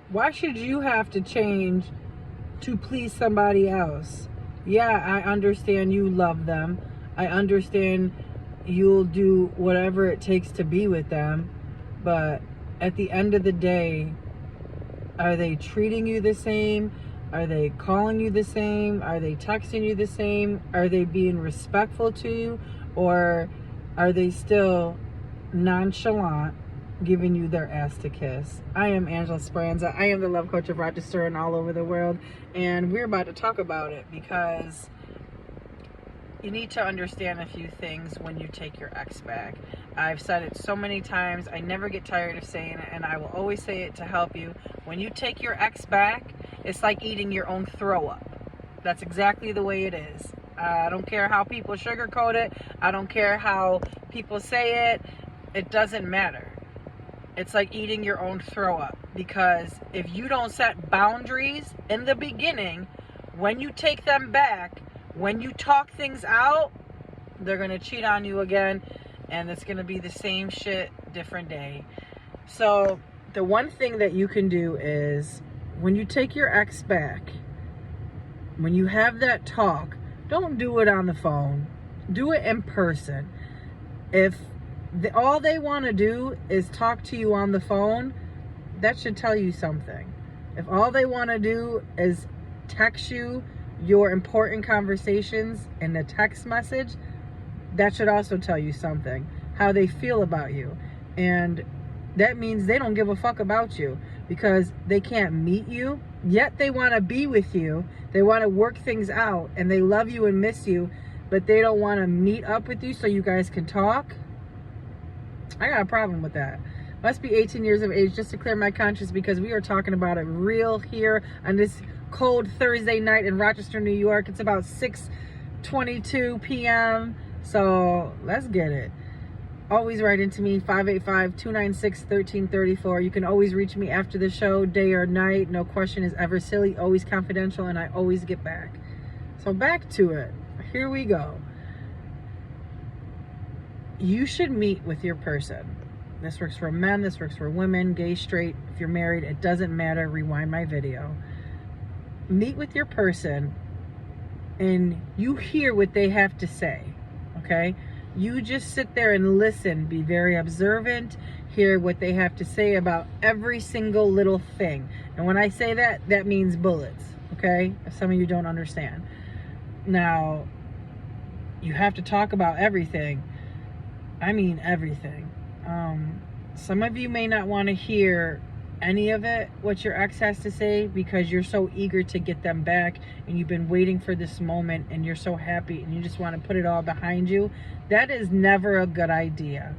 Why should you have to change to please somebody else? Yeah, I understand you love them. I understand you'll do whatever it takes to be with them. But at the end of the day, are they treating you the same? Are they calling you the same? Are they texting you the same? Are they being respectful to you? Or are they still nonchalant, giving you their ass to kiss? I am Angela Speranza. I am the love coach of Rochester and all over the world. And we're about to talk about it because you need to understand a few things when you take your ex back. I've said it so many times. I never get tired of saying it, and I will always say it to help you. When you take your ex back, it's like eating your own throw up. That's exactly the way it is. I don't care how people sugarcoat it. I don't care how people say it. It doesn't matter. It's like eating your own throw up, because if you don't set boundaries in the beginning, when you take them back, when you talk things out, they're going to cheat on you again, and it's going to be the same shit, different day. So the one thing that you can do is, when you take your ex back, when you have that talk, don't do it on the phone. Do it in person. If all they want to do is talk to you on the phone, that should tell you something. If all they want to do is text you your important conversations in a text message, that should also tell you something, how they feel about you. And that means they don't give a fuck about you, because they can't meet you, yet they want to be with you. They want to work things out, and they love you and miss you, but they don't want to meet up with you so you guys can talk. I got a problem with that. Must be 18 years of age just to clear my conscience, because we are talking about it real here on this cold Thursday night in Rochester, New York. It's about 6:22 p.m. So let's get it. Always write into me, 585-296-1334. You can always reach me after the show, day or night. No question is ever silly, always confidential, and I always get back. So back to it. Here we go. You should meet with your person. This works for men, this works for women, gay, straight. If you're married, it doesn't matter. Rewind my video. Meet with your person and you hear what they have to say, okay? You just sit there and listen, be very observant, hear what they have to say about every single little thing. And when I say that, that means bullets, okay? If some of you don't understand. Now, you have to talk about everything. I mean everything. Some of you may not want to hear any of it, what your ex has to say, because you're so eager to get them back and you've been waiting for this moment and you're so happy and you just want to put it all behind you. That is never a good idea.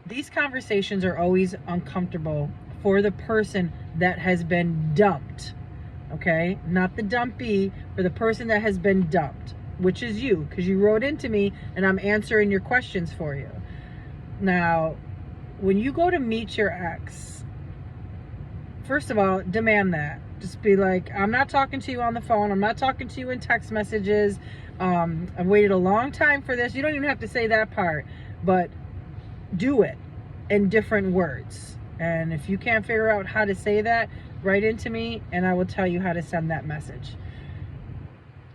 These conversations are always uncomfortable for the person that has been dumped, okay? Not the dumpee, for the person that has been dumped, which is you, because you wrote into me and I'm answering your questions for you. Now, when you go to meet your ex, first of all, demand that. Just be like, I'm not talking to you on the phone. I'm not talking to you in text messages. I've waited a long time for this. You don't even have to say that part, but do it in different words. And if you can't figure out how to say that, write into me and I will tell you how to send that message.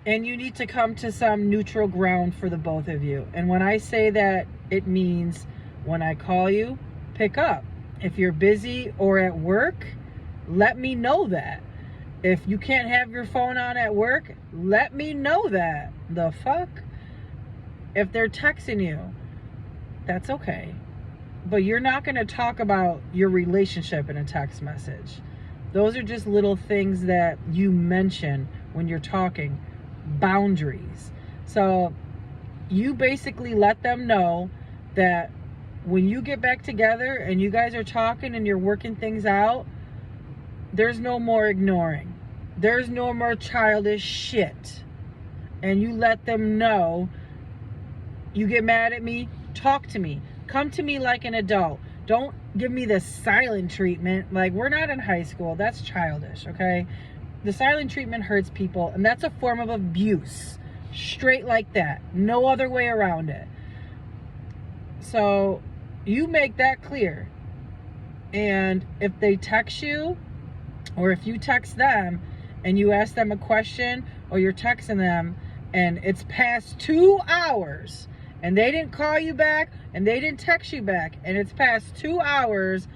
And you need to come to some neutral ground for the both of you. And when I say that, it means when I call you, pick up. If you're busy or at work, let me know that. If you can't have your phone on at work, let me know that. The fuck? If they're texting you, that's okay. But you're not going to talk about your relationship in a text message. Those are just little things that you mention when you're talking. Boundaries. So you basically let them know that when you get back together and you guys are talking and you're working things out, there's no more ignoring. There's no more childish shit. And you let them know, you get mad at me, talk to me. Come to me like an adult. Don't give me the silent treatment. Like, we're not in high school. That's childish, okay? The silent treatment hurts people, and that's a form of abuse. Straight like that. No other way around it. So you make that clear. And if they text you, Or if you text them and you ask them a question, or you're texting them and it's past 2 hours and they didn't call you back and they didn't text you back and it's past 2 hours,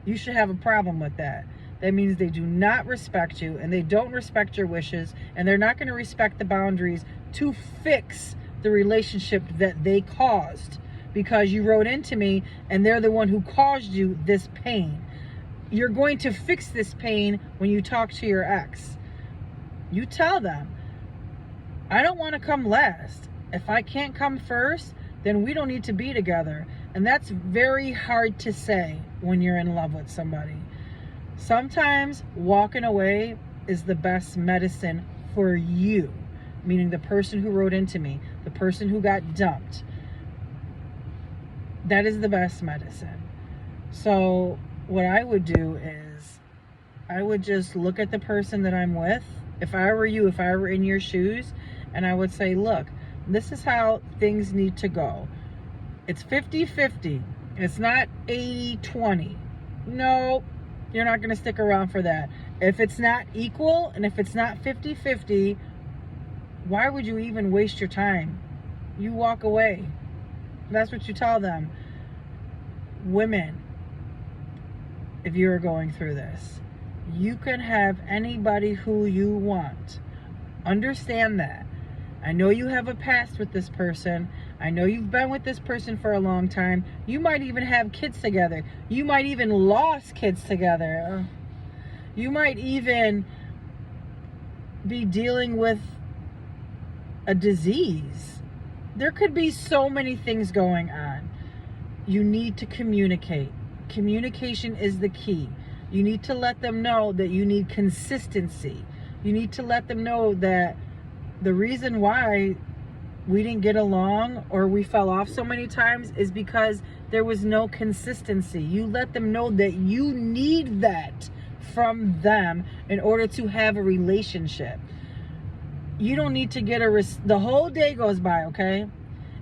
you should have a problem with that. That means they do not respect you and they don't respect your wishes, and they're not going to respect the boundaries to fix the relationship that they caused, because you wrote into me and they're the one who caused you this pain. You're going to fix this pain when you talk to your ex. You tell them, I don't want to come last. If I can't come first, then we don't need to be together. And that's very hard to say when you're in love with somebody. Sometimes walking away is the best medicine for you, meaning the person who wrote into me, the person who got dumped. That is the best medicine. So what I would do is I would just look at the person that I'm with. If I were you, if I were in your shoes, and I would say, look, this is how things need to go. It's 50-50. It's not 80-20. No, you're not going to stick around for that. If it's not equal and if it's not 50-50, why would you even waste your time? You walk away. That's what you tell them. Women, if you're going through this, you can have anybody who you want. Understand that. I know you have a past with this person. I know you've been with this person for a long time. You might even have kids together. You might even lost kids together. You might even be dealing with a disease. There could be so many things going on. You need to communicate. Communication is the key. You need to let them know that you need consistency. You need to let them know that the reason why we didn't get along or we fell off so many times is because there was no consistency. You let them know that you need that from them in order to have a relationship. You don't need to get the whole day goes by, okay?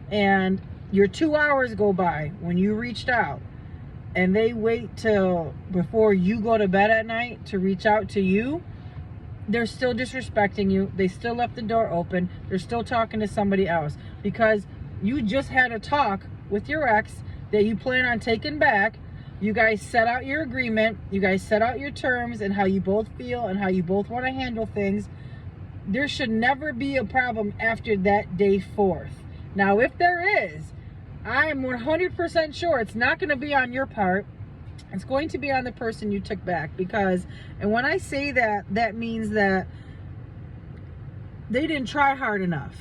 And your 2 hours go by when you reached out, and they wait till before you go to bed at night to reach out to you. They're still disrespecting you. They still left the door open. They're still talking to somebody else because you just had a talk with your ex that you plan on taking back. You guys set out your agreement. You guys set out your terms and how you both feel and how you both want to handle things. There should never be a problem after that day forth. Now, if there is, I am 100% sure it's not going to be on your part. It's going to be on the person you took back, because, and when I say that, that means that they didn't try hard enough.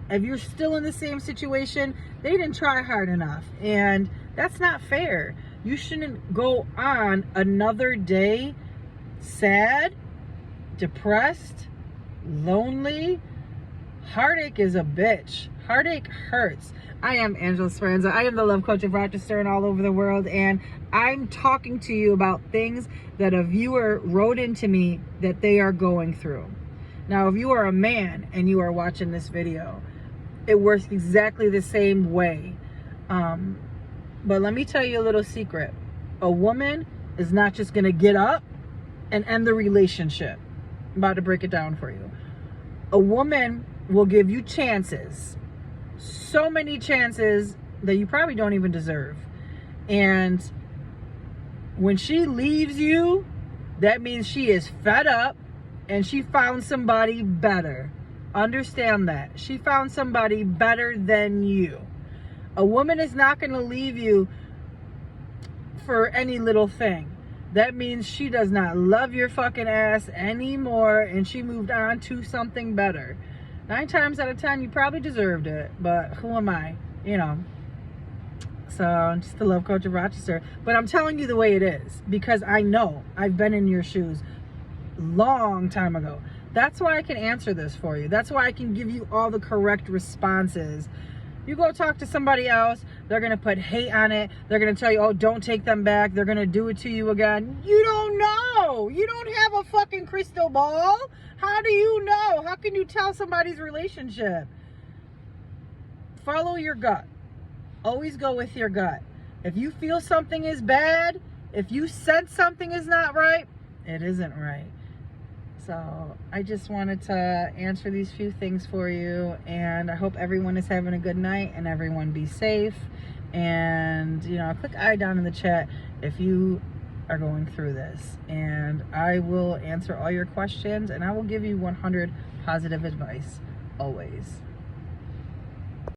If you're still in the same situation, they didn't try hard enough, and that's not fair. You shouldn't go on another day sad, depressed, lonely. Heartache is a bitch. Heartache hurts. I am Angela Speranza. I am the love coach of Rochester and all over the world, and I'm talking to you about things that a viewer wrote into me that they are going through. Now, if you are a man and you are watching this video, it works exactly the same way. But let me tell you a little secret. A woman is not just going to get up and end the relationship. I'm about to break it down for you. A woman will give you chances. So many chances that you probably don't even deserve. And when she leaves you, that means she is fed up and she found somebody better. Understand that. She found somebody better than you. A woman is not going to leave you for any little thing. That means she does not love your fucking ass anymore and she moved on to something better. 9 times out of 10, you probably deserved it, but who am I? You know. So I'm just the love coach of Rochester. But I'm telling you the way it is because I know. I've been in your shoes long time ago. That's why I can answer this for you. That's why I can give you all the correct responses. You go talk to somebody else, they're going to put hate on it. They're going to tell you, oh, don't take them back. They're going to do it to you again. You don't know. You don't have a fucking crystal ball. How do you know? How can you tell somebody's relationship? Follow your gut. Always go with your gut. If you feel something is bad, if you sense something is not right, It isn't right. So I just wanted to answer these few things for you, and I hope everyone is having a good night and everyone be safe. And click I down in the chat if you are going through this, and I will answer all your questions, and I will give you 100 positive advice always.